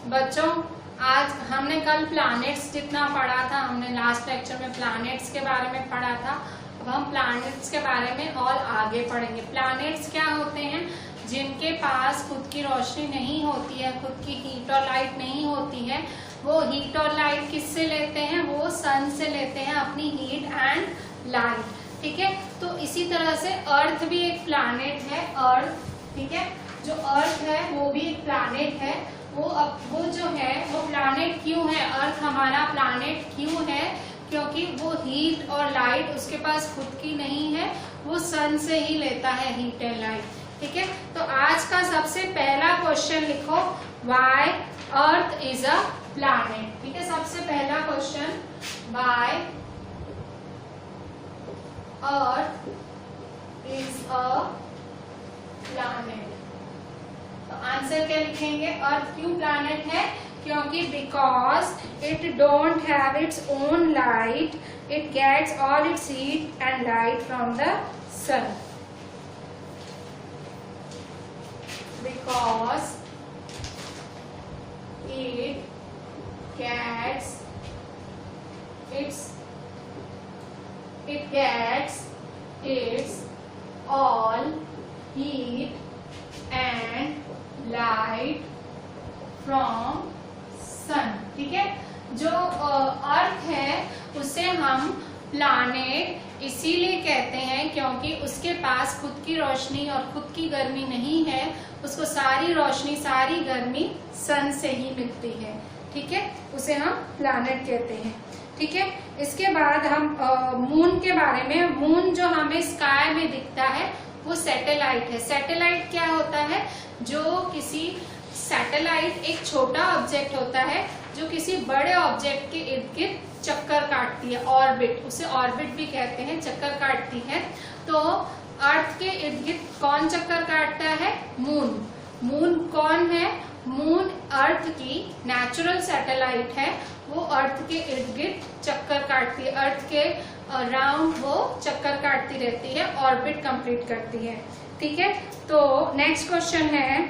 बच्चों आज हमने कल प्लैनेट्स जितना पढ़ा था, हमने लास्ट लेक्चर में प्लैनेट्स के बारे में पढ़ा था। अब हम प्लैनेट्स के बारे में और आगे पढ़ेंगे। प्लैनेट्स क्या होते हैं? जिनके पास खुद की रोशनी नहीं होती है, खुद की हीट और लाइट नहीं होती है। वो हीट और लाइट किससे लेते हैं? वो सन से लेते हैं अपनी हीट एंड लाइट। ठीक है, तो इसी तरह से अर्थ भी एक प्लैनेट है। अर्थ, ठीक है, जो अर्थ है वो भी एक प्लैनेट है। वो जो है वो प्लैनेट क्यों है? अर्थ हमारा प्लैनेट क्यों है? क्योंकि वो हीट और लाइट उसके पास खुद की नहीं है, वो सन से ही लेता है हीट एंड लाइट। ठीक है, तो आज का सबसे पहला क्वेश्चन लिखो, why Earth is a planet. ठीक है, सबसे पहला question, why Earth is a planet. तो आंसर क्या लिखेंगे? अर्थ क्यों प्लैनेट है? क्योंकि because it don't have its own light, it gets all its heat and light from the sun. Because it gets its all heat and light from sun। ठीक है, जो अर्थ है उसे हम प्लैनेट इसीलिए कहते हैं क्योंकि उसके पास खुद की रोशनी और खुद की गर्मी नहीं है। उसको सारी रोशनी, सारी गर्मी सन से ही मिलती है। ठीक है, उसे हम प्लैनेट कहते हैं। ठीक है, इसके बाद हम मून के बारे में। मून जो हमें स्काई में दिखता है वो सैटेलाइट है। सैटेलाइट क्या होता है? जो किसी सैटेलाइट एक छोटा ऑब्जेक्ट होता है जो किसी बड़े ऑब्जेक्ट के इर्द गिर्द चक्कर काटती है, ऑर्बिट, उसे ऑर्बिट भी कहते हैं, चक्कर काटती है। तो अर्थ के इर्द गिर्द कौन चक्कर काटता है? मून। मून कौन है? मून अर्थ की नेचुरल सैटेलाइट है। वो अर्थ के इर्द गिर्द चक्कर काटती है, अर्थ के राउंड वो चक्कर काटती रहती है, ऑर्बिट कंप्लीट करती है। ठीक है, तो नेक्स्ट क्वेश्चन है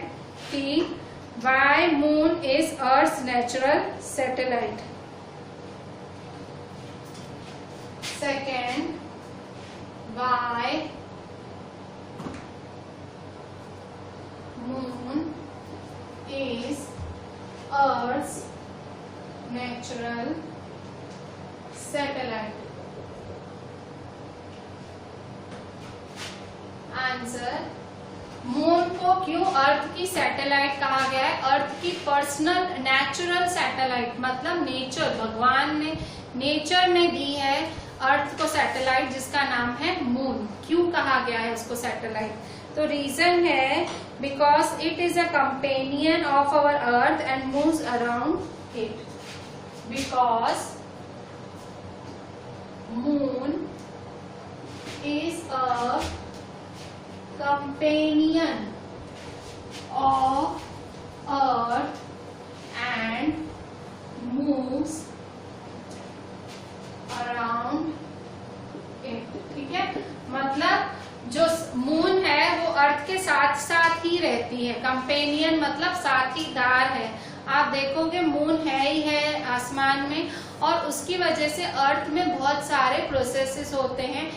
कि why moon is Earth's natural satellite. Second, why moon is Earth's natural satellite। Answer, moon को क्यों अर्थ की सैटेलाइट कहा गया है? अर्थ की पर्सनल नेचुरल सैटेलाइट, मतलब नेचर, भगवान ने, नेचर ने दी है अर्थ को सैटेलाइट जिसका नाम है मून। क्यों कहा गया है उसको सैटेलाइट? तो रीजन है because it is a companion of our earth and moves around it. Because moon is a companion of earth and moves around it. ठीक है, मतलब जो मून है वो अर्थ के साथ साथ ही रहती है। कंपेनियन मतलब साथीदार है। आप देखोगे मून है ही है आसमान में, और उसकी वजह से अर्थ में बहुत सारे प्रोसेसेस होते हैं,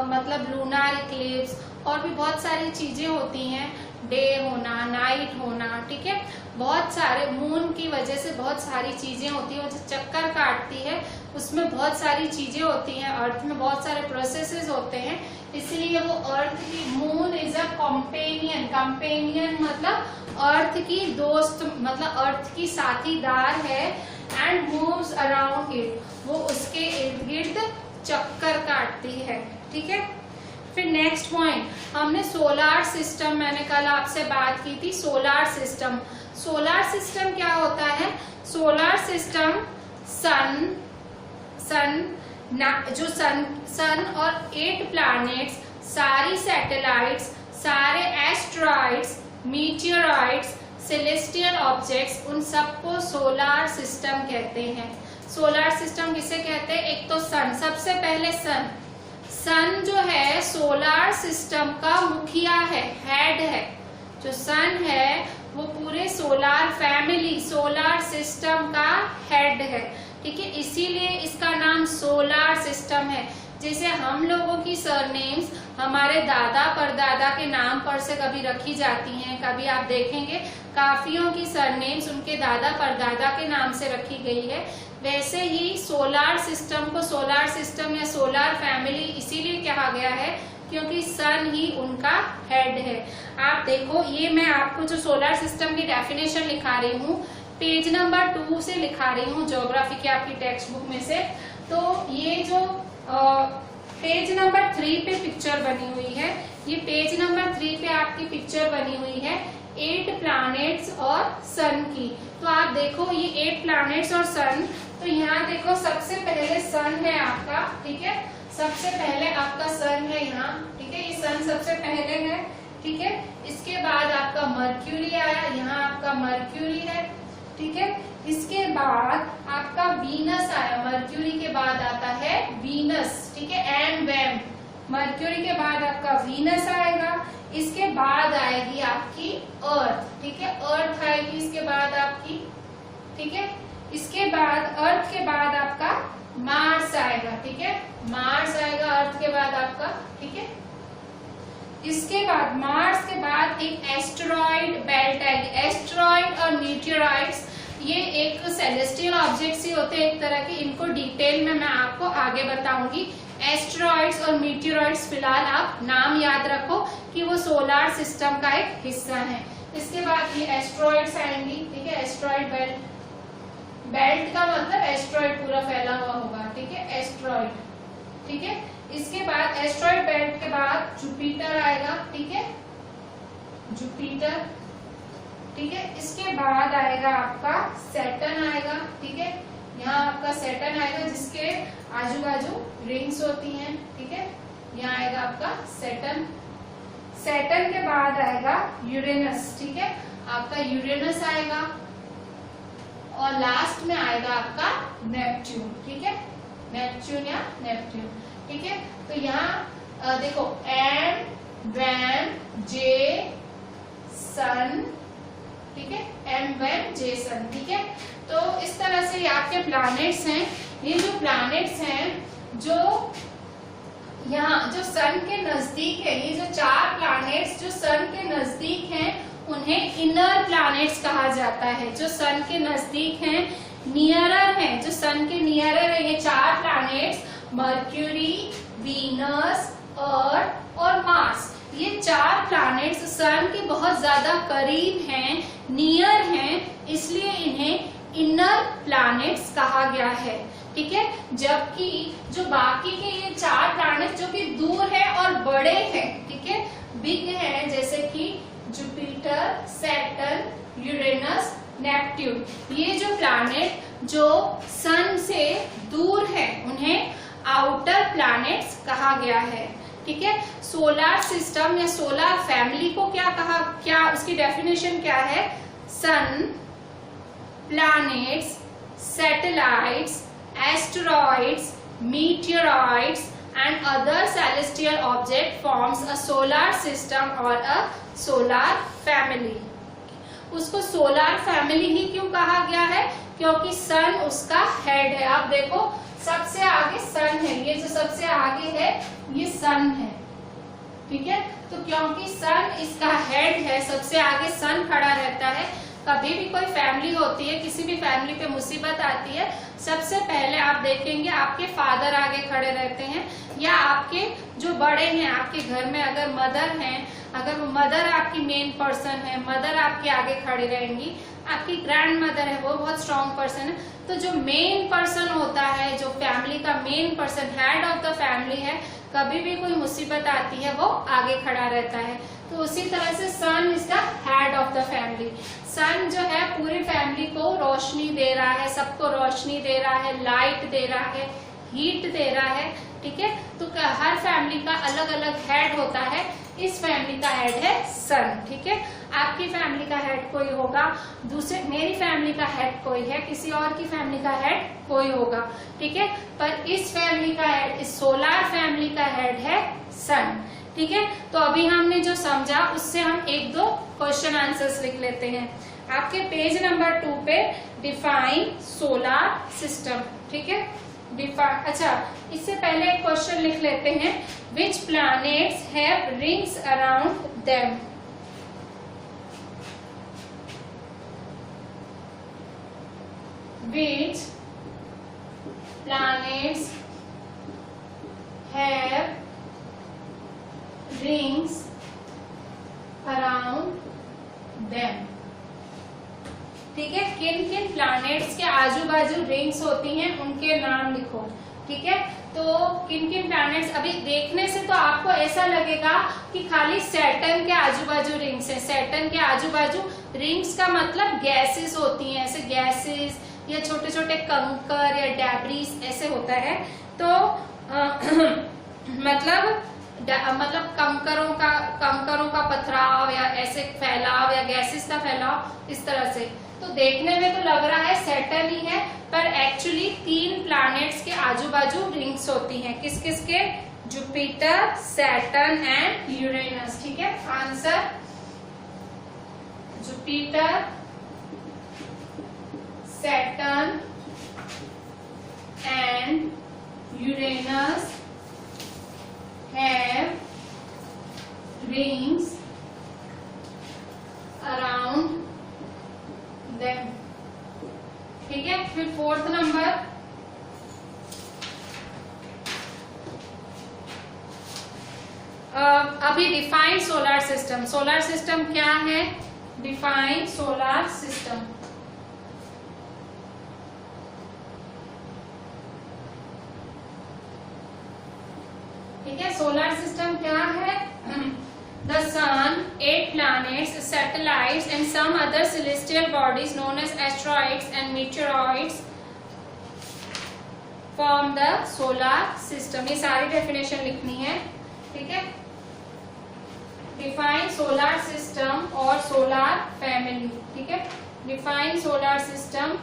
मतलब लूनार इक्लिप्स और भी बहुत सारी चीजें होती हैं, डे होना, नाइट होना। ठीक है, बहुत सारे मून की वजह से बहुत सारी चीजें होती है। वो जो चक्कर काटती है उसमें बहुत सारी चीजें होती हैं, अर्थ में बहुत सारे प्रोसेसेस होते हैं, इसलिए वो अर्थ की, moon is a companion. Companion मतलब अर्थ की दोस्त, मतलब अर्थ की साथीदार है। एंड मूव्स अराउंड इट, वो उसके इर्द गिर्द चक्कर काटती है। ठीक है, फिर नेक्स्ट पॉइंट, हमने सोलार सिस्टम, मैंने कल आपसे बात की थी सोलार सिस्टम। सोलार सिस्टम क्या होता है? सोलार सिस्टम जो सन और 8 प्लैनेट्स, सारी सैटेलाइट्स, सारे एस्ट्रॉइड्स, मीटियोराइट्स, सेलेस्टियल ऑब्जेक्ट्स, उन सबको सोलार सिस्टम कहते हैं। सोलार सिस्टम किसे कहते हैं? एक तो सन, सबसे पहले सन। सन जो है सोलार सिस्टम का मुखिया है, हेड है। जो सन है वो पूरे सोलार फैमिली, सोलार सिस्टम का हेड है, ठीक है, इसीलिए इसका नाम सोलार सिस्टम है। जैसे हम लोगों की सरनेम्स हमारे दादा परदादा के नाम पर से कभी रखी जाती हैं, कभी आप देखेंगे काफियों की सरनेम्स उनके दादा परदादा के नाम से रखी गई है, वैसे ही सोलार सिस्टम को सोलार सिस्टम या सोलार फैमिली इसीलिए कहा गया है क्योंकि सन ही उनका हेड है। आप देखो, ये मैं आपको जो सोलार सिस्टम की डेफिनेशन लिखा रही हूँ पेज नंबर 2 से लिखा रही हूँ, ज्योग्राफी की आपकी टेक्स्ट बुक में से। तो ये जो पेज नंबर 3 पे पिक्चर बनी हुई है, ये पेज नंबर 3 पे आपकी पिक्चर बनी हुई है 8 प्लैनेट्स और सन की। तो आप देखो ये 8 प्लैनेट्स और सन, तो यहाँ देखो सबसे पहले सन है आपका, ठीक है, सबसे पहले आपका सन है यहाँ, ठीक है, ये सन सबसे पहले है, ठीक है। इसके बाद आपका मर्क्यूरी आया, यहाँ आपका मर्क्यूरी है, ठीक है। इसके बाद आपका वीनस आया, मर्क्यूरी के बाद आता है वीनस, ठीक है, एंड वैम। मर्क्यूरी के बाद आपका वीनस आएगा, इसके बाद आएगी आपकी अर्थ, ठीक है, अर्थ आएगी इसके बाद आपकी, ठीक है। इसके बाद अर्थ के बाद आपका मार्स आएगा, ठीक है, मार्स आएगा अर्थ के बाद आपका, ठीक है। इसके बाद मार्स के बाद एक एस्टेरॉइड बेल्ट आएगी। एस्टेरॉइड और मीटियोराइट्स ये एक सेलेस्टियल ऑब्जेक्ट्स ही होते हैं एक तरह के, इनको डिटेल में मैं आपको आगे बताऊंगी। एस्टेरॉइड्स और मीटियोराइट्स फिलहाल आप नाम याद रखो कि वो सोलार सिस्टम का एक हिस्सा है। इसके बाद ये एस्टेरॉइड्स आएंगी, ठीक है, एस्टेरॉइड बेल्ट, बेल्ट का मतलब एस्टेरॉइड पूरा फैला हुआ होगा, ठीक है, एस्टेरॉइड, ठीक है। इसके बाद एस्टेरॉइड बेल्ट के बाद जुपिटर आएगा, ठीक है, जुपिटर, ठीक है। इसके बाद आएगा आपका सैटर्न आएगा, ठीक है, यहाँ आपका सैटर्न आएगा जिसके आजू बाजू रिंग्स होती हैं, ठीक है, यहाँ आएगा आपका सैटर्न। सैटर्न के बाद आएगा यूरेनस, ठीक है, आपका यूरेनस आएगा और लास्ट में आएगा आपका नेपच्यून, ठीक है, नेपच्यून या नेपट्यून, ठीक है। तो यहाँ देखो एम वैम जे सन, ठीक है, एम वैम जे सन, ठीक है। तो इस तरह से आपके प्लैनेट्स हैं। ये जो प्लैनेट्स हैं जो यहाँ जो सन के नजदीक है, ये जो 4 प्लैनेट्स जो सन के नजदीक हैं उन्हें इनर प्लैनेट्स कहा जाता है। जो सन के नजदीक हैं, नियरर हैं, जो सन के नियरर है ये 4 प्लैनेट्स मर्क्यूरी, वीनस, अर्थ और मार्स, ये 4 प्लैनेट्स सन के बहुत ज्यादा करीब हैं, नियर हैं, इसलिए इन्हें इनर प्लैनेट्स कहा गया है, ठीक है। जबकि जो बाकी के ये 4 प्लैनेट्स जो कि दूर है और बड़े हैं, ठीक है, बिग हैं, जैसे कि जुपिटर, सैटर्न, यूरेनस, नेपट्यून, ये जो प्लैनेट जो सन से दूर है उन्हें आउटर प्लैनेट्स कहा गया है, ठीक है। सोलार सिस्टम या सोलार फैमिली को क्या कहा, क्या उसकी डेफिनेशन क्या है? Sun, planets, satellites, asteroids, meteoroids and other celestial object forms a solar system or a solar family। उसको सोलार फैमिली ही क्यों कहा गया है? क्योंकि सन उसका हेड है। आप देखो सबसे आगे सन है, ये जो सबसे आगे है ये सन है, ठीक है। तो क्योंकि सन इसका हेड है, सबसे आगे सन खड़ा रहता है। कभी भी कोई फैमिली होती है, किसी भी फैमिली पे मुसीबत आती है, सबसे पहले आप देखेंगे आपके फादर आगे खड़े रहते हैं, या आपके जो बड़े हैं आपके घर में अगर मदर हैं, अगर मदर आपकी मेन पर्सन है, मदर आपके आगे खड़ी रहेंगी। आपकी ग्रैंड मदर है वो बहुत स्ट्रॉन्ग पर्सन है, तो जो मेन पर्सन होता है, जो फैमिली का main person, head of the family है, कभी भी कोई मुसीबत आती है वो आगे खड़ा रहता है। तो उसी तरह से sun is the head of the family. Sun जो है पूरी फैमिली को रोशनी दे रहा है, सबको रोशनी दे रहा है, लाइट दे रहा है, हीट दे रहा है, ठीक है। तो हर फैमिली का अलग अलग हेड होता है। इस फैमिली का हेड है सन, ठीक है। आपकी फैमिली का हेड कोई होगा, दूसरे मेरी फैमिली का हेड कोई है, किसी और की फैमिली का हेड कोई होगा, ठीक है। पर इस फैमिली का हेड, इस सोलार फैमिली का हेड है सन, ठीक है। तो अभी हमने जो समझा उससे हम 1-2 क्वेश्चन आंसर्स लिख लेते हैं। आपके पेज नंबर 2 पे डिफाइन सोलर सिस्टम। ठीक है, अच्छा इससे पहले एक क्वेश्चन लिख लेते हैं। Which planets have rings around them? Which planets have rings around them? ठीक है, किन किन प्लैनेट्स के आजू बाजू रिंग्स होती हैं उनके नाम लिखो। ठीक है, तो किन किन प्लैनेट्स, अभी देखने से तो आपको ऐसा लगेगा कि खाली सैटर्न के आजू बाजू रिंग्स है। सैटर्न के आजू बाजू रिंग्स का मतलब गैसेस होती हैं, ऐसे गैसेस या छोटे छोटे कंकर या डैब्रीज ऐसे होता है। तो मतलब कंकरों का पथराव या ऐसे फैलाव या गैसेस का फैलाव इस तरह से। तो देखने में तो लग रहा है सैटर्न ही है, पर एक्चुअली 3 प्लैनेट्स के आजू बाजू रिंग्स होती हैं। किस किस के? Jupiter, Saturn and Uranus. ठीक है, answer Jupiter, Saturn and Uranus have rings around them। ठीक है, फिर 4th नंबर, अभी defined solar system. Solar system क्या है? Defined solar system. ठीक है, सोलर सिस्टम क्या है? The sun, 8 planets, satellites and some other celestial bodies known as asteroids and meteoroids form the solar system। ये सारी डेफिनेशन लिखनी है। ठीक है, डिफाइन सोलर सिस्टम और सोलर फैमिली। ठीक है, डिफाइन सोलर सिस्टम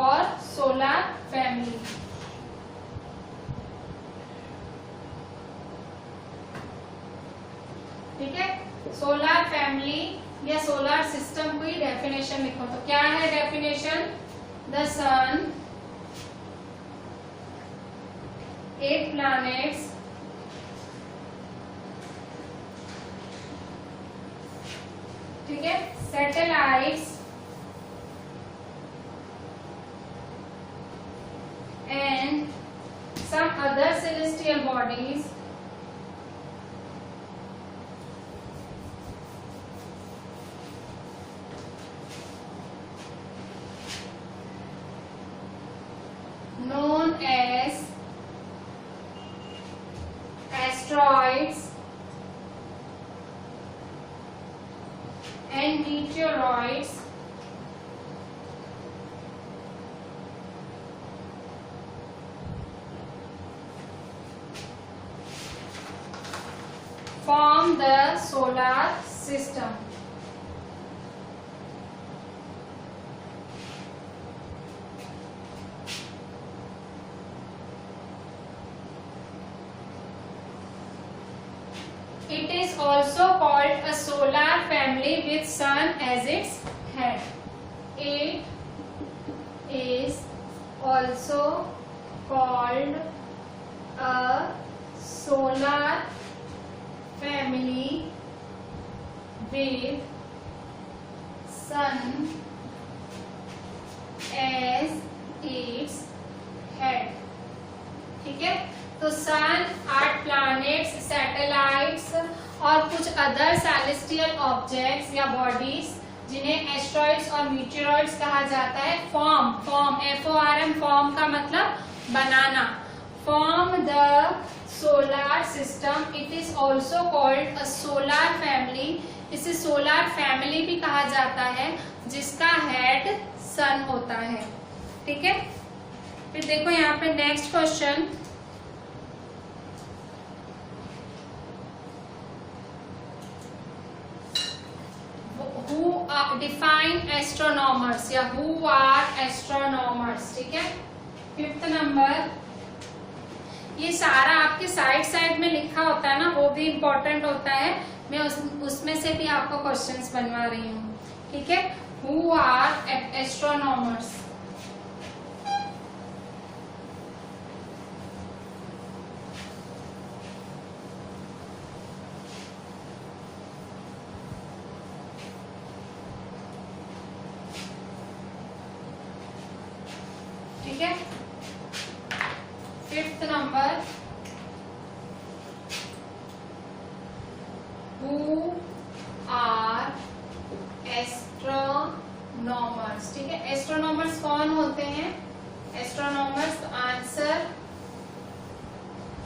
और सोलर फैमिली। ठीक है, सोलर फैमिली या सोलर सिस्टम की डेफिनेशन लिखो। तो क्या है डेफिनेशन? द सन, 8 प्लैनेट्स, ठीक है, satellites and some other celestial bodies known as asteroids and meteoroids form the solar system। It is also called a solar family with sun as its head। It is also called a solar family with sun as its head। ठीक है, तो सन, 8 planets, satellites और कुछ other celestial objects या bodies जिन्हें asteroids और meteoroids कहा जाता है, फॉर्म FORM फॉर्म का मतलब बनाना, form the solar system. It is also called a solar family. इसे सोलर फैमिली भी कहा जाता है जिसका हेड सन होता है। ठीक है, फिर देखो यहाँ पे next question, who are define astronomers या who are astronomers। ठीक है, 5th नंबर, ये सारा आपके साइड में लिखा होता है ना, वो भी इम्पोर्टेंट होता है। मैं उसमें से भी आपको क्वेश्चंस बनवा रही हूँ। ठीक है, who are astronomers। ठीक है। 5th number, who are astronomers. ठीक है, एस्ट्रोनॉमर्स कौन होते हैं? एस्ट्रोनॉमर्स, आंसर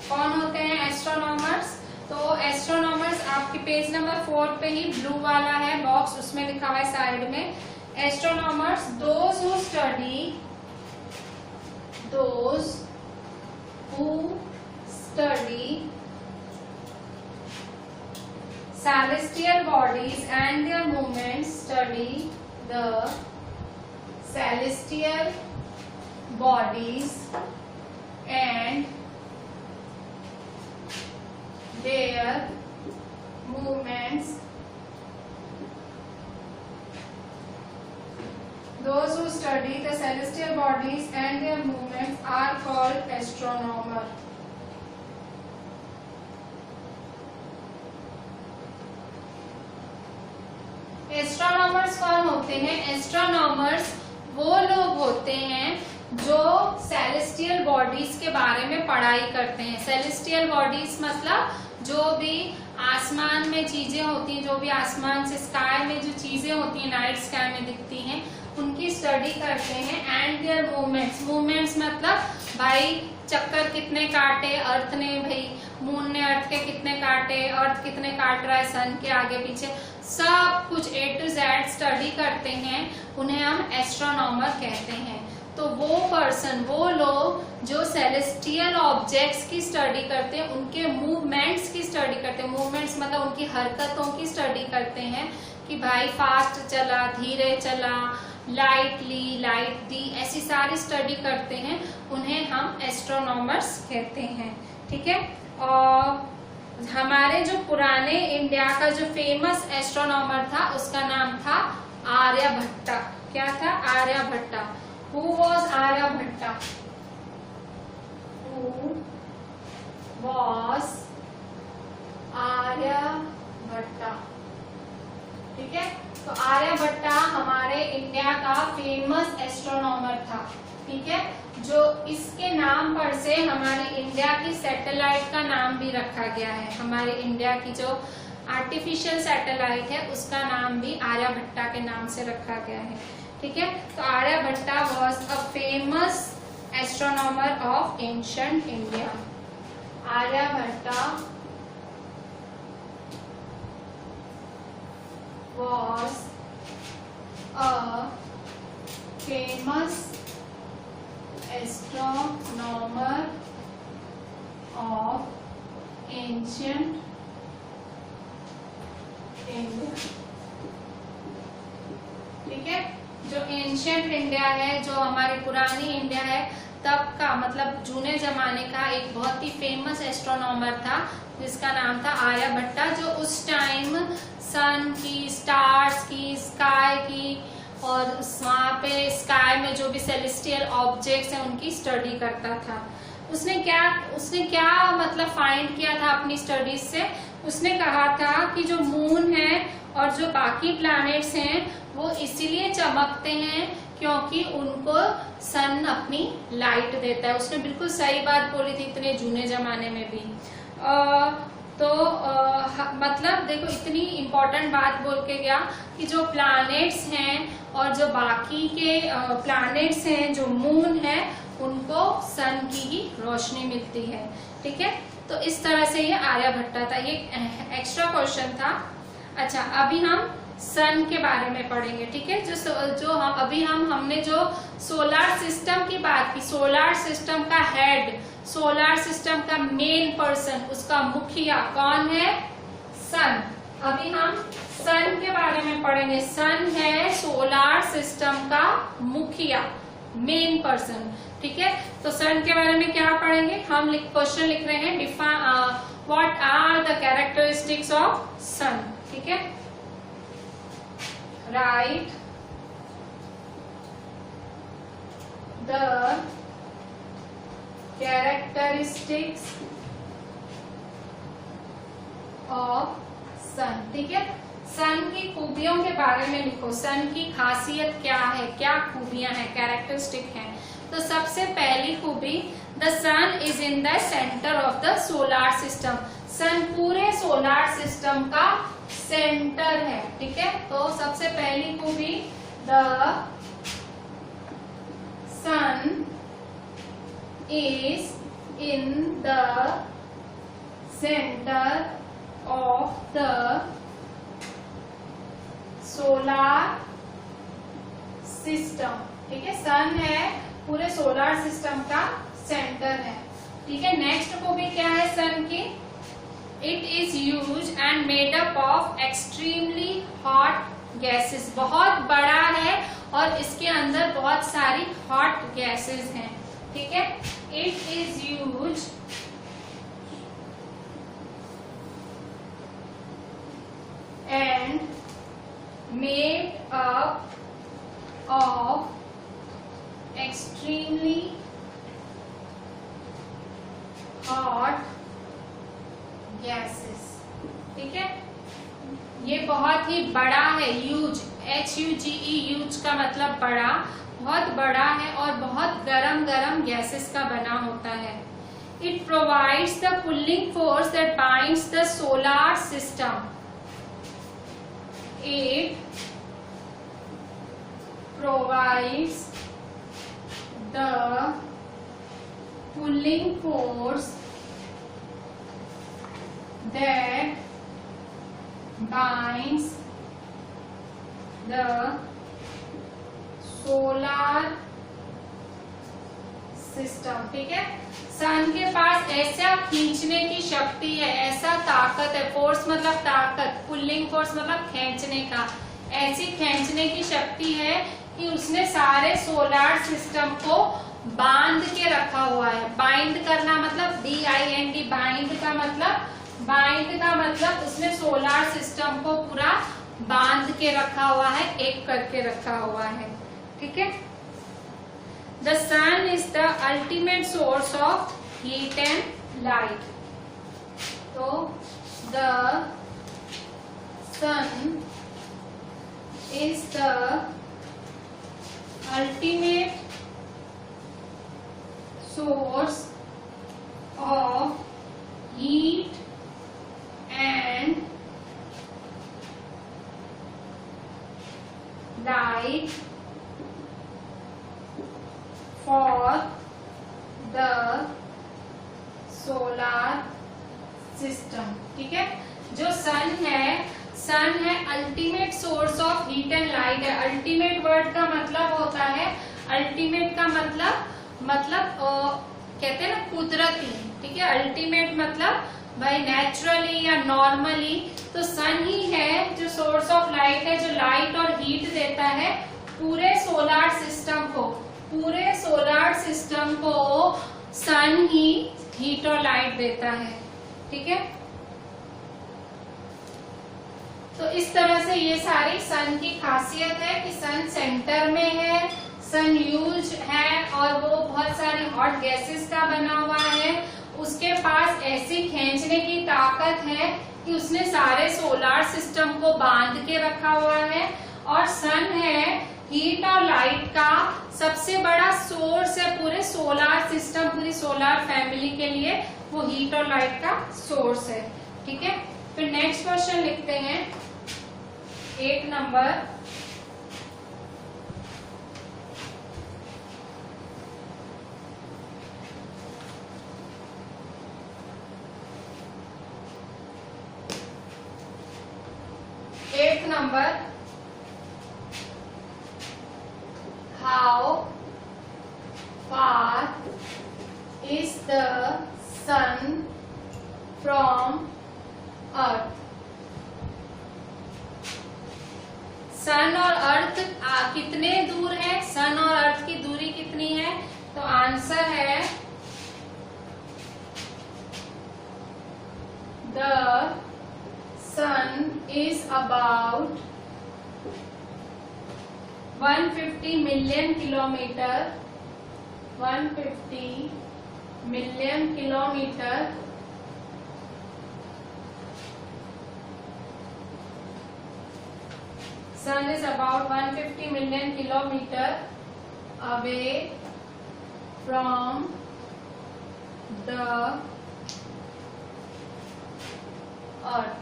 कौन होते हैं एस्ट्रोनॉमर्स? तो एस्ट्रोनॉमर्स आपके पेज नंबर 4 पे ही ब्लू वाला है बॉक्स, उसमें लिखा हुआ है साइड में, astronomers those who study celestial bodies and their movements, study the celestial bodies and their movements. Those who study the celestial bodies and their movements are called astronomer. Astronomers कौन होते हैं? Astronomers वो लोग होते हैं जो celestial bodies के बारे में पढ़ाई करते हैं। सेलेस्टियल बॉडीज मतलब जो भी आसमान में चीजें होती हैं, जो भी आसमान से स्काई में जो चीजें होती हैं, नाइट स्काई में दिखती हैं, उनकी स्टडी करते हैं। एंड देयर मूवमेंट्स, मूवमेंट्स मतलब भाई चक्कर कितने काटे अर्थ ने, भाई मून ने अर्थ के कितने काटे, अर्थ कितने काट रहा है सन के आगे पीछे, सब कुछ A to Z स्टडी करते हैं, उन्हें हम एस्ट्रोनॉमर कहते हैं। तो वो पर्सन, वो लोग जो सेलेस्टियल ऑब्जेक्ट्स की स्टडी करते हैं, उनके मूवमेंट्स की स्टडी करते हैं। मूवमेंट्स मतलब उनकी हरकतों की स्टडी करते हैं कि भाई फास्ट चला, धीरे चला, लाइटली, लाइट दी, ऐसी सारी स्टडी करते हैं, उन्हें हम एस्ट्रोनॉमर्स कहते हैं। ठीक है, और हमारे जो पुराने इंडिया का जो फेमस एस्ट्रोनॉमर था उसका नाम था आर्यभट्टा। क्या था? Aryabhatta. Who was Aryabhatta? Who was Aryabhatta? ठीक है, तो आर्यभट्टा हमारे इंडिया का फेमस एस्ट्रोनॉमर था। ठीक है, जो इसके नाम पर से हमारी इंडिया की सैटेलाइट का नाम भी रखा गया है। हमारे इंडिया की जो आर्टिफिशियल सैटेलाइट है उसका नाम भी आर्यभट्टा के नाम से रखा गया है। ठीक है, तो Aryabhatta was a famous astronomer of ancient India. Aryabhatta was a famous astronomer of ancient India। ठीक है, जो एंशिएंट इंडिया है, जो हमारी पुरानी इंडिया है, तब का मतलब जूने जमाने का एक बहुत ही फेमस एस्ट्रोनॉमर था जिसका नाम था आर्यभट्टा, जो उस टाइम सन की, स्टार्स की, स्काई की और वहाँ पे स्काई में जो भी सेलेस्टियल ऑब्जेक्ट्स हैं उनकी स्टडी करता था। उसने क्या मतलब फाइंड किया था अपनी स्टडीज से? उसने कहा था कि जो मून है और जो बाकी प्लैनेट्स हैं वो इसीलिए चमकते हैं क्योंकि उनको सन अपनी लाइट देता है। उसने बिल्कुल सही बात बोली थी इतने जूने जमाने में भी। मतलब देखो इतनी इम्पोर्टेंट बात बोल के गया कि जो प्लैनेट्स हैं और जो बाकी के प्लैनेट्स हैं, जो मून है, उनको सन की ही रोशनी मिलती है। ठीक है, तो इस तरह से ये आर्यभट्टा था। ये एक्स्ट्रा क्वेश्चन था। अच्छा, अभी हम सन के बारे में पढ़ेंगे। ठीक है, जो हमने जो सोलर सिस्टम की बात की, सोलर सिस्टम का हेड, सोलर सिस्टम का मेन पर्सन, उसका मुखिया कौन है? सन। अभी हम सन के बारे में पढ़ेंगे। सन है सोलर सिस्टम का मुखिया, मेन पर्सन। ठीक है, तो सन के बारे में क्या पढ़ेंगे? हम क्वेश्चन लिख रहे हैं, what are the characteristics of sun. ठीक है, write the characteristics of sun. ठीक है, सन की खूबियों के बारे में लिखो। सन की खासियत क्या है, क्या खूबियां हैं, कैरेक्टरिस्टिक हैं। तो सबसे पहली खूबी, the sun is in the centre of the solar system. Sun पूरे सोलार सिस्टम का सेंटर है, ठीक है। तो सबसे पहली खूबी, the sun is in the centre of the solar system, ठीक है। सन है पूरे सोलार सिस्टम का सेंटर है, ठीक है। नेक्स्ट को भी क्या है सन की, it is huge and made up of extremely hot gases. बहुत बड़ा है और इसके अंदर बहुत सारी हॉट गैसेस हैं, ठीक है। It is huge and made up of extremely hot gases, ठीक है। ये बहुत ही बड़ा है, ह्यूज, HUGE, ह्यूज का मतलब बड़ा, बहुत बड़ा है और बहुत गरम गरम गैसेस का बना होता है। It provides the pulling force that binds the solar system. It provides the pulling force that binds the solar system, ठीक है। सन के पास ऐसा खींचने की शक्ति है, ऐसा ताकत है, फोर्स मतलब ताकत, पुलिंग फोर्स मतलब खींचने का, ऐसी खींचने की शक्ति है कि उसने सारे सोलार सिस्टम को बांध के रखा हुआ है। बाइंड करना मतलब BIND, बाइंड का मतलब उसने सोलार सिस्टम को पूरा बांध के रखा हुआ है, एक करके रखा हुआ है, ठीक है। The sun is the ultimate source of heat and light. तो the sun is the ultimate source of heat and light for the solar system, ठीक है। जो सन है ultimate source of heat and light है। अल्टीमेट वर्ड का मतलब होता है, अल्टीमेट का मतलब कहते हैं ना कुदरती, ठीक है। अल्टीमेट मतलब भाई नेचुरली या नॉर्मली। तो सन ही है जो सोर्स ऑफ लाइट है, जो लाइट और हीट देता है पूरे सोलार सिस्टम को सन ही हीट और लाइट देता है, ठीक है। तो इस तरह से ये सारी सन की खासियत है कि सन सेंटर में है, सन ह्यूज है और वो बहुत सारी हॉट गैसेस का बना हुआ है। उसके पास ऐसी खींचने की ताकत है कि उसने सारे सोलार सिस्टम को बांध के रखा हुआ है। और सन है हीट और लाइट का सबसे बड़ा सोर्स है पूरे सोलार सिस्टम, पूरी सोलार फैमिली के लिए वो हीट और लाइट का सोर्स है, ठीक है। फिर नेक्स्ट क्वेश्चन लिखते हैं 8 number. How far is the sun from Earth? सन और अर्थ कितने दूर है? सन और अर्थ की दूरी कितनी है? तो आंसर है the sun is about 150 million kilometer. 150 million kilometer sun is about 150 million kilometre away from the Earth.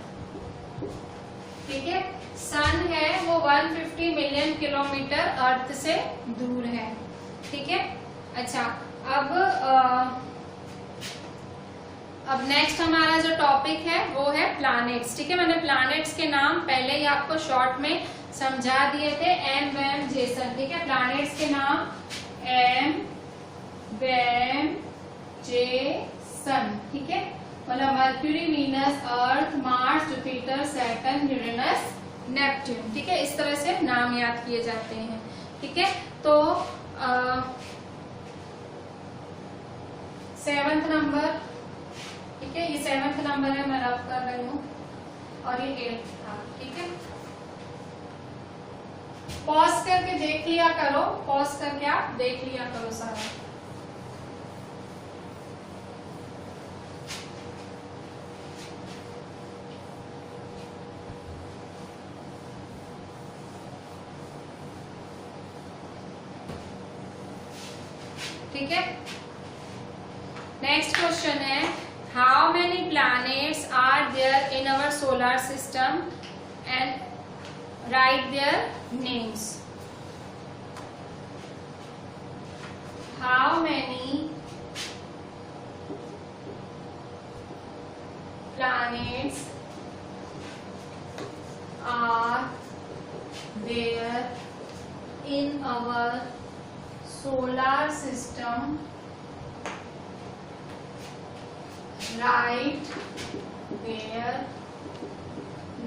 ठीक है, सन है वो 150 मिलियन किलोमीटर अर्थ से दूर है। ठीक है, अच्छा अब नेक्स्ट हमारा जो टॉपिक है वो है प्लैनेट्स। ठीक है, मैंने प्लैनेट्स के नाम पहले ही आपको शॉर्ट में समझा दिए थे, एम वैम जेसन। ठीक है, प्लैनेट्स के नाम एम वैम जेसन। ठीक है, मतलब Mercury, Venus, Earth, Mars, Jupiter, Saturn, Uranus, Neptune. ठीक है, इस तरह से नाम याद किए जाते हैं। ठीक है, तो 7th नंबर, ठीक है, ये 7th नंबर है, मैं रब कर रही हूँ, और ये 8th था। ठीक है, पॉज करके देख लिया करो, पॉज करके आप देख लिया करो सारा। ठीक है, नेक्स्ट क्वेश्चन है, how many planets are there in our solar system and write their names. How many planets are there in our solar system, write their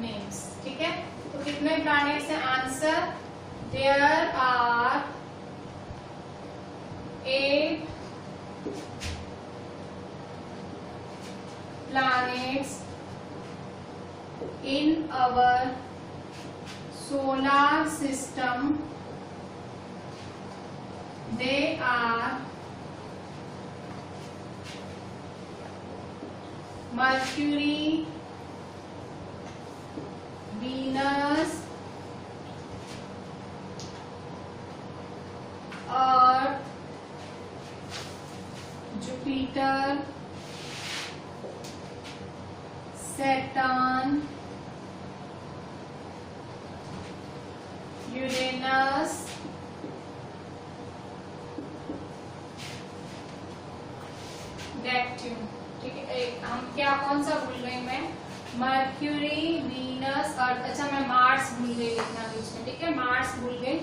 names। ठीक है, तो कितने प्लैनेट्स हैं? Answer, there are 8 planets in our solar system। They are Mercury, Venus, Earth, Jupiter, Saturn, Uranus, Neptune. ठीक है, हम क्या कौन सा भूल गई मैं? मर्क्यूरी, वीनस, अर्थ। अच्छा, मैं मार्स भूल गई लिखना बीच में। ठीक है, मार्स भूल गई।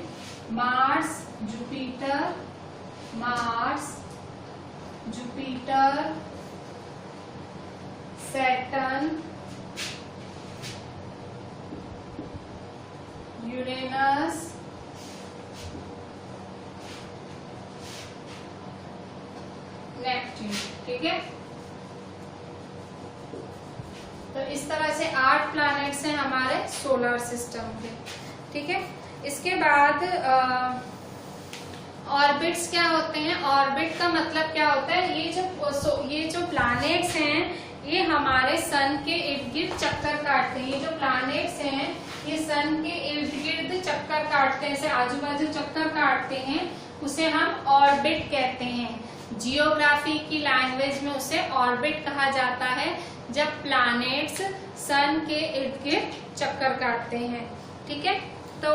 Mars, Jupiter, Mars, Jupiter, Saturn, Uranus, Neptune. ठीक है, तो इस तरह से 8 प्लैनेट्स हैं हमारे सोलर सिस्टम के। ठीक है, इसके बाद ऑर्बिट्स क्या होते हैं? ऑर्बिट का मतलब क्या होता है? ये जो प्लैनेट्स हैं ये हमारे सन के इर्द गिर्द चक्कर काटते हैं। ये जो प्लैनेट्स हैं ये सन के इर्द गिर्द चक्कर काटते हैं, आजू बाजू चक्कर काटते हैं, उसे हम ऑर्बिट कहते हैं। जियोग्राफी की लैंग्वेज में उसे ऑर्बिट कहा जाता है जब प्लैनेट्स सन के इर्द गिर्द चक्कर काटते हैं। ठीक है, तो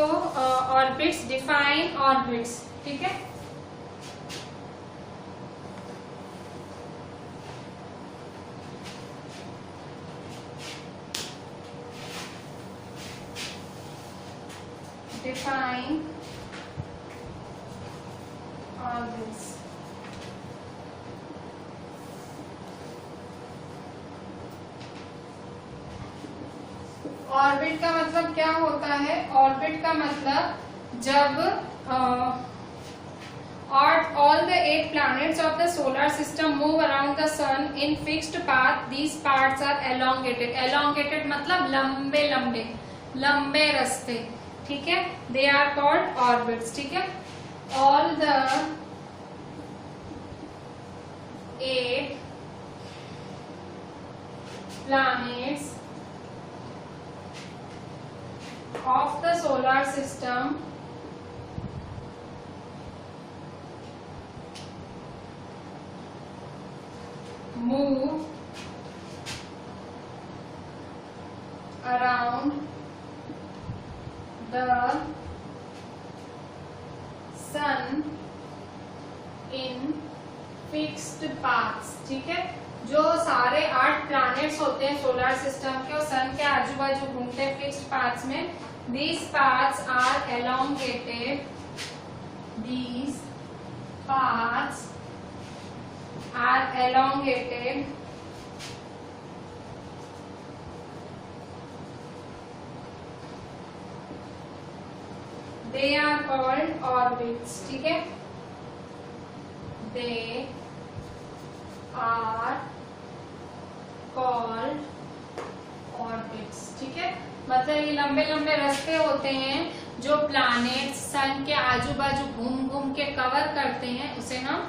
ऑर्बिट्स, डिफाइन ऑर्बिट्स। ठीक है, डिफाइन ऑर्बिट्स। ऑर्बिट का मतलब क्या होता है? ऑर्बिट का मतलब जब all the 8 planets of the solar system move around the sun in fixed path, these paths are elongated। elongated मतलब लंबे लंबे लंबे रास्ते। ठीक है, they are called orbits। ठीक है, all the 8 planets of the solar system move around the sun in fixed paths. ठीक है, जो सारे 8 प्लैनेट्स होते हैं सोलर सिस्टम के, और सन के आजू बाजू घूमते हैं फिक्स्ड पाथ्स में. These paths are elongated. These paths are elongated. They are called orbits. ठीक है, they are called orbits. ठीक है, मतलब ये लंबे लंबे रास्ते होते हैं जो प्लैनेट सन के आजू बाजू घूम घूम के कवर करते हैं, उसे हम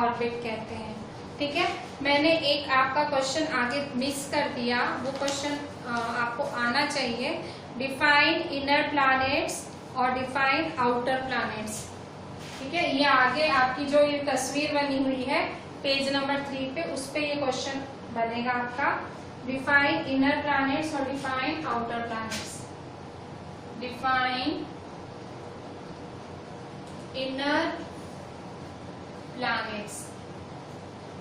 ऑर्बिट कहते हैं. ठीक है, मैंने एक आपका क्वेश्चन आगे मिस कर दिया, वो क्वेश्चन आपको आना चाहिए. डिफाइन इनर प्लैनेट्स और डिफाइन आउटर प्लैनेट्स. ठीक है, ये आगे आपकी जो ये तस्वीर बनी हुई है पेज नंबर 3 पे, उस पे ये क्वेश्चन बनेगा आपका. डिफाइन इनर प्लैनेट्स और define outer planets. Define inner planets.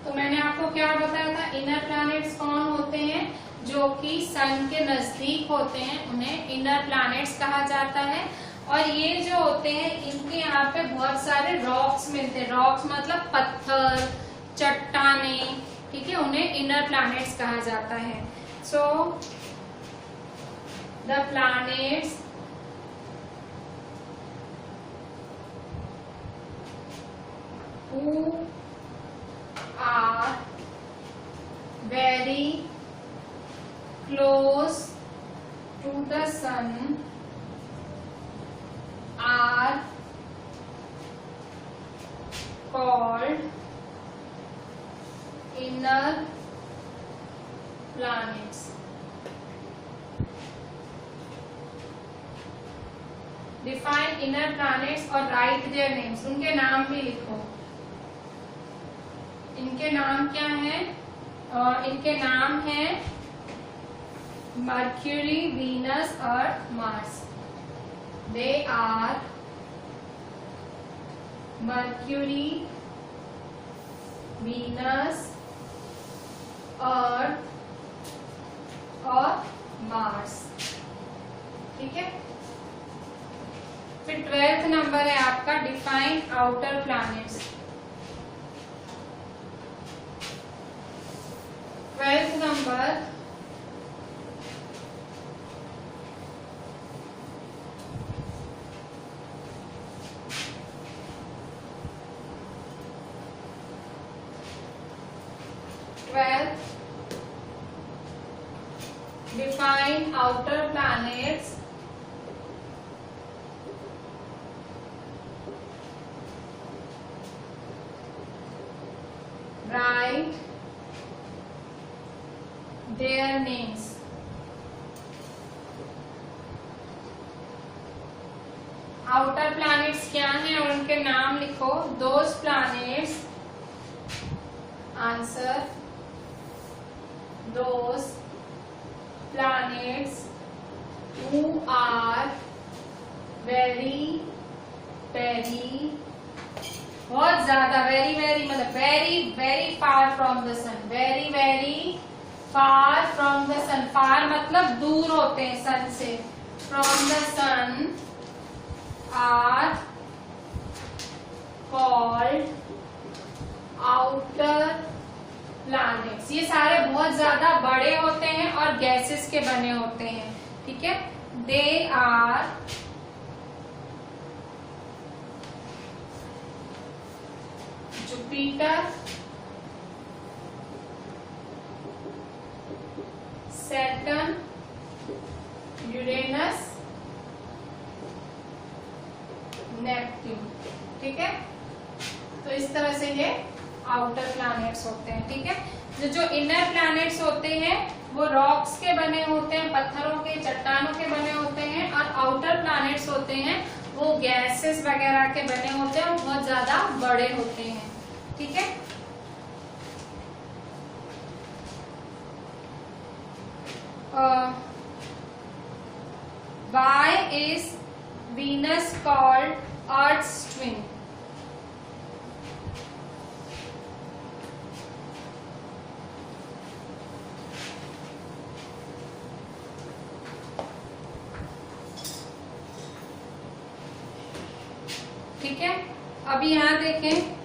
तो मैंने आपको क्या बताया था, इनर प्लैनेट्स कौन होते हैं, जो कि सन के नजदीक होते हैं, उन्हें इनर प्लैनेट्स कहा जाता है. और ये जो होते हैं इनके यहाँ पे बहुत सारे रॉक्स मिलते हैं. रॉक्स मतलब पत्थर, चट्टाने. ठीक है, उन्हें इनर प्लैनेट्स कहा जाता है. So the planets who are very close to the sun are called inner planets. Define inner planets और write their names. उनके नाम भी लिखो. इनके नाम क्या हैं? इनके नाम हैं mercury, Venus, Earth, Mars. They are Mercury, Venus, अर्थ और मार्स. ठीक है, फिर 12th नंबर है आपका define outer planets. 12th number define outer planets write their names. Outer planets क्या हैं और उनके नाम लिखो. Those planets, answer, those planets who are very बहुत ज्यादा, very मतलब very far from the sun. very far from the sun. far मतलब दूर होते हैं सन से. from the sun are called outer planets. ये सारे बहुत ज्यादा बड़े होते हैं और गैसेस के बने होते हैं. ठीक है, they are Jupiter, Saturn, Uranus, Neptune. ठीक है, तो इस तरह से ये आउटर प्लैनेट्स होते हैं. ठीक है, जो इनर प्लैनेट्स होते हैं वो रॉक्स के बने होते हैं, पत्थरों के, चट्टानों के बने होते हैं, और आउटर प्लैनेट्स होते हैं वो गैसेस वगैरह के बने होते हैं और बहुत ज्यादा बड़े होते हैं। ठीक है, why is Venus called Earth's twin? ठीक है, अभी यहाँ देखें,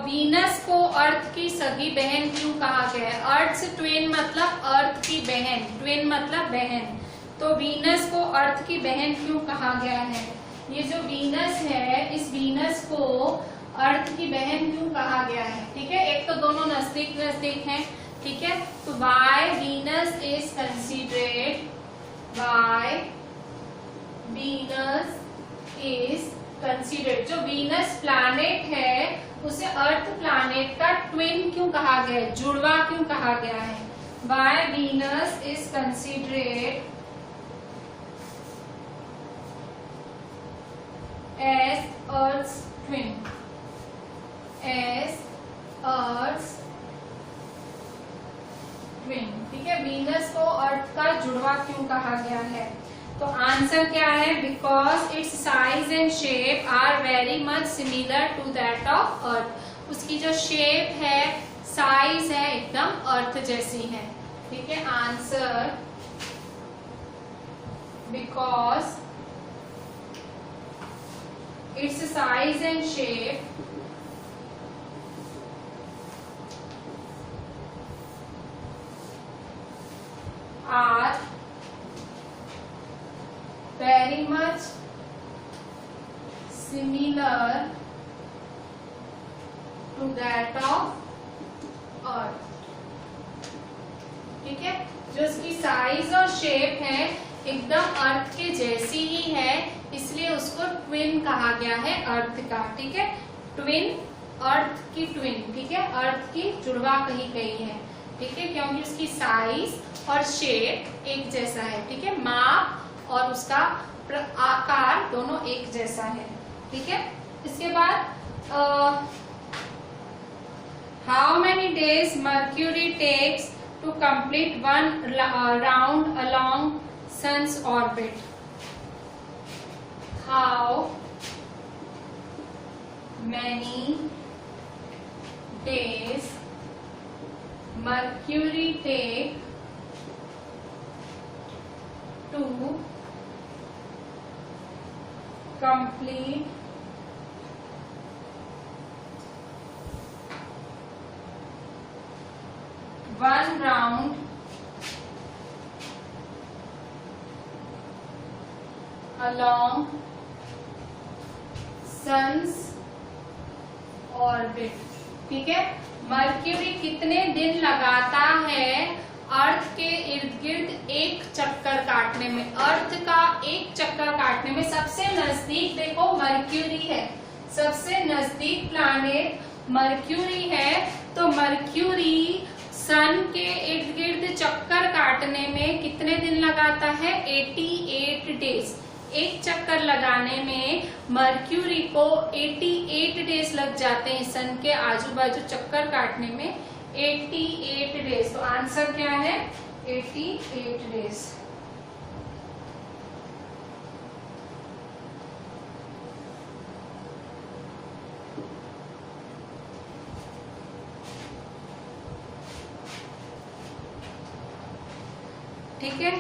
वीनस को अर्थ की सगी बहन क्यों कहा गया है? अर्थ ट्विन मतलब अर्थ की बहन, ट्विन मतलब बहन, तो वीनस को अर्थ की बहन क्यों कहा गया है? ये जो वीनस है, इस वीनस को अर्थ की बहन क्यों कहा गया है? ठीक है, एक तो दोनों नजदीक नजदीक हैं। ठीक है, तो why Venus is considered, why Venus is considered, जो वीनस प्लैनेट है उसे अर्थ प्लैनेट का ट्विन क्यों कहा गया है, जुड़वा क्यों कहा गया है? Why Venus is considered as Earth's twin, as Earth's twin। ठीक है, वीनस को अर्थ का जुड़वा क्यों कहा गया है? तो आंसर क्या है? Because its size and shape are very much similar to that of Earth. उसकी जो शेप है, साइज है, एकदम अर्थ जैसी है। ठीक है, answer because its size and shape are very much similar to that of Earth। ठीक है, जो इसकी साइज और शेप है एकदम अर्थ के जैसी ही है, इसलिए उसको ट्विन कहा गया है अर्थ का। ठीक है, ट्विन, अर्थ की ट्विन। ठीक है, अर्थ की जुड़वा कही गई है। ठीक है, क्योंकि उसकी साइज और शेप एक जैसा है। ठीक है, माप और उसका आकार दोनों एक जैसा है। ठीक है, इसके बाद how many days Mercury takes to complete one round along sun's orbit? How many days Mercury take to complete one round along sun's orbit? ठीक है, मर्क्यूरी कितने दिन लगाता है अर्थ के इर्द गिर्द एक चक्कर काटने में? अर्थ का एक चक्कर काटने में सबसे नजदीक देखो मर्क्यूरी है, सबसे नजदीक प्लैनेट मर्क्यूरी है। तो मर्क्यूरी सन के इर्द गिर्द चक्कर काटने में कितने दिन लगाता है? 88 डेज। एक चक्कर लगाने में मर्क्यूरी को 88 डेज लग जाते हैं, सन के आजू बाजू चक्कर काटने में 88 डेज। तो आंसर क्या है? 88 डेज। ठीक है,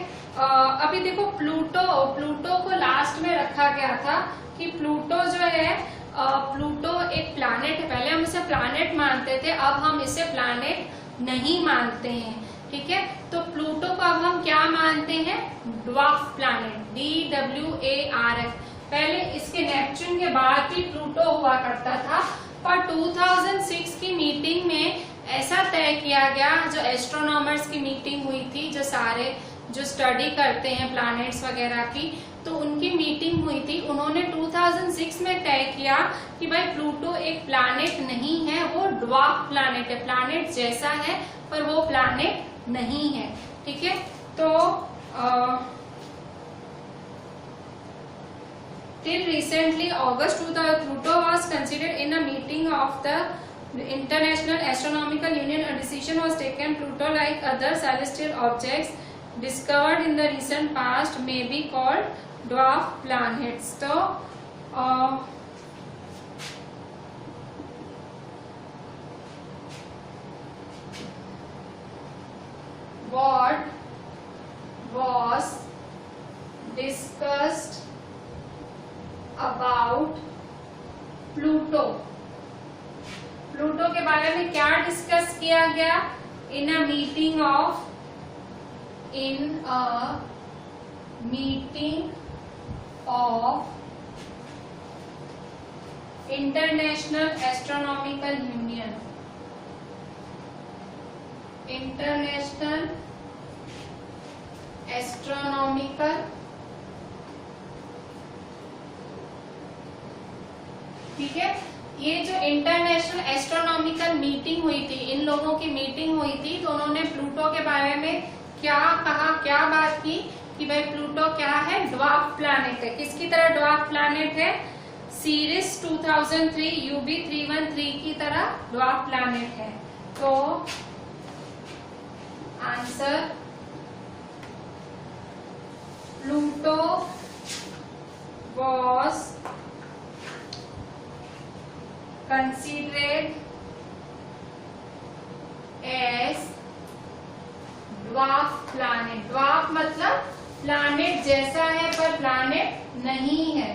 अभी देखो प्लूटो को लास्ट में रखा गया था कि प्लूटो जो है, प्लूटो एक प्लैनेट है। पहले हम इसे प्लैनेट मानते थे, अब हम इसे प्लैनेट नहीं मानते हैं। ठीक है, तो प्लूटो को अब हम क्या मानते हैं? Dwarf planet, DWARF। पहले इसके नेपच्यून के बाद ही प्लूटो हुआ करता था, पर 2006 की मीटिंग में ऐसा तय किया गया, जो एस्ट्रोनॉमर्स की मीटिंग हुई थी, जो सारे जो स्टडी करते हैं प्लैनेट्स वगैरह की, तो उनकी मीटिंग हुई थी। उन्होंने 2006 में तय किया कि भाई प्लूटो एक प्लैनेट नहीं है, वो ड्वार्फ प्लैनेट है, प्लैनेट जैसा है पर वो प्लैनेट नहीं है। ठीक है। तो till recently August 2000 Pluto was considered in a meeting of the International Astronomical Union. A decision was taken. Pluto, like other celestial objects discovered in the recent past, may be called dwarf planets. तो what was discussed about Pluto, Pluto के बारे में क्या discuss किया गया? In a meeting of International Astronomical Union, International Astronomical, ठीक है। ये जो इंटरनेशनल एस्ट्रोनॉमिकल मीटिंग हुई थी, इन लोगों की मीटिंग हुई थी, तो उन्होंने प्लूटो के बारे में क्या कहा, क्या बात की कि भाई प्लूटो क्या है? ड्वार्फ प्लैनेट है। किसकी तरह ड्वार्फ प्लैनेट है? सीरीज 2003 UB313 की तरह ड्वार्फ प्लैनेट है। तो answer Pluto was considered as dwarf planet. dwarf मतलब planet जैसा है पर planet नहीं है,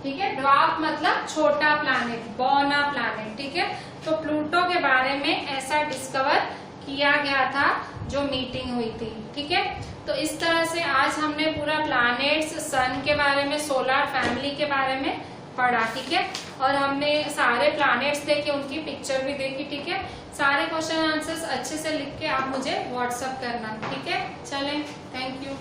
ठीक है। dwarf मतलब छोटा planet, बौना planet, ठीक है। तो प्लूटो के बारे में ऐसा डिस्कवर किया गया था जो मीटिंग हुई थी, ठीक है। तो इस तरह से आज हमने पूरा प्लैनेट्स, सन के बारे में, सोलर फैमिली के बारे में पढ़ा, ठीक है। और हमने सारे प्लैनेट्स देखे, उनकी पिक्चर भी देखी, ठीक है। सारे क्वेश्चन आंसर्स अच्छे से लिख के आप मुझे व्हाट्सएप करना, ठीक है। चलें, थैंक यू।